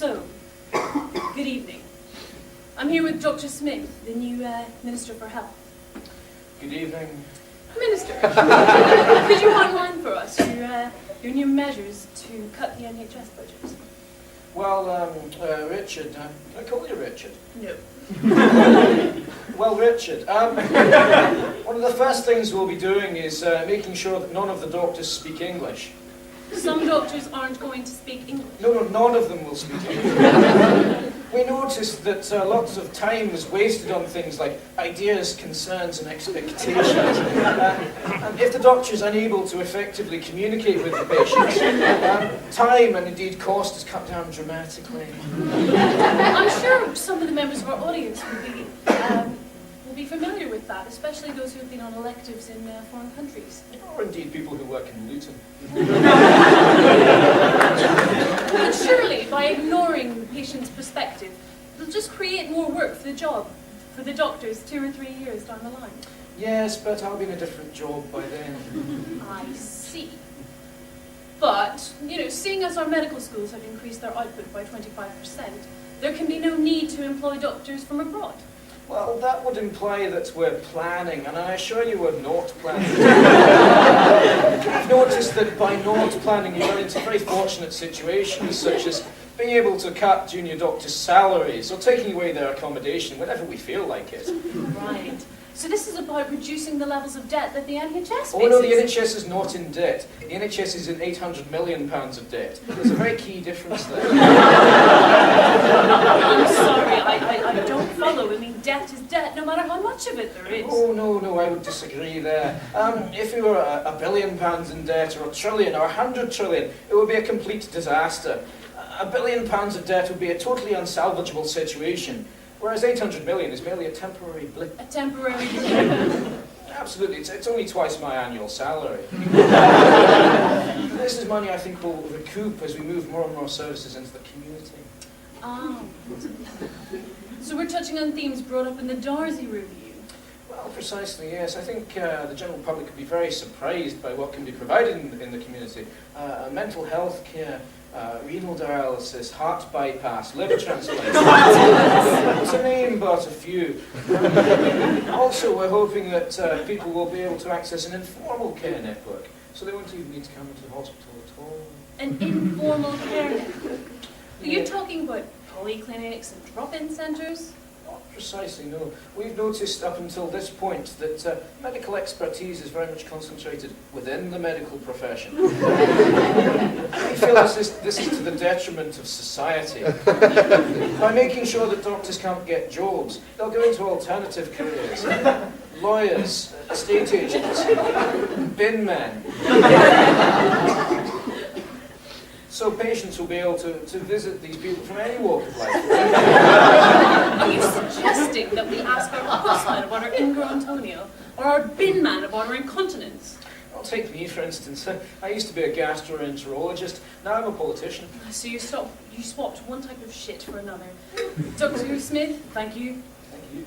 So, good evening. I'm here with Dr. Smith, the new Minister for Health. Good evening. Minister, could you outline for us your new measures to cut the NHS budget? Well, Richard, can I call you Richard? No. Well, Richard, one of the first things we'll be doing is making sure that none of the doctors speak English. Some doctors aren't going to speak English. No, none of them will speak English. We noticed that lots of time is wasted on things like ideas, concerns and expectations. And if the doctor is unable to effectively communicate with the patients, time and indeed cost is cut down dramatically. I'm sure some of the members of our audience will be familiar with that, especially those who have been on electives in foreign countries. Or indeed people who work in Luton. But surely, by ignoring the patient's perspective, it'll just create more work for the job, for the doctors 2 or 3 years down the line. Yes, but I'll be in a different job by then. I see. But, seeing as our medical schools have increased their output by 25%, there can be no need to employ doctors from abroad. Well, that would imply that we're planning, and I assure you we're not planning. I've noticed that by not planning you run into very fortunate situations, such as being able to cut junior doctors' salaries or taking away their accommodation whenever we feel like it. Right. So this is about reducing the levels of debt that the NHS faces. Oh no, the NHS is not in debt. The NHS is in £800 million of debt. There's a very key difference there. I'm sorry, I don't follow. I mean, debt is debt, no matter how much of it there is. Oh no, I would disagree there. If we were £1 billion in debt, or £1 trillion, or 100 trillion, it would be a complete disaster. £1 billion of debt would be a totally unsalvageable situation. Whereas 800 million is merely a temporary blip. A temporary blip. Absolutely, it's only twice my annual salary. This is money I think we'll recoup as we move more and more services into the community. So we're touching on themes brought up in the Darcy Review. Well, precisely, yes. I think the general public could be very surprised by what can be provided in the community. Mental health care, renal dialysis, heart bypass, liver transplant. To name but a few. Also, we're hoping that people will be able to access an informal care network, so they won't even need to come into the hospital at all. An informal care network? Are you talking about polyclinics and drop-in centres? Not precisely, no. We've noticed up until this point that medical expertise is very much concentrated within the medical profession. We feel this is to the detriment of society. By making sure that doctors can't get jobs, they'll go into alternative careers. Lawyers, estate agents, bin men. So patients will be able to visit these people from any walk of life. Are you suggesting that we ask our postman about our ingrown toenail, or our bin man about our incontinence? Well, take me, for instance. I used to be a gastroenterologist. Now I'm a politician. So you swapped one type of shit for another. Dr. Smith, thank you. Thank you.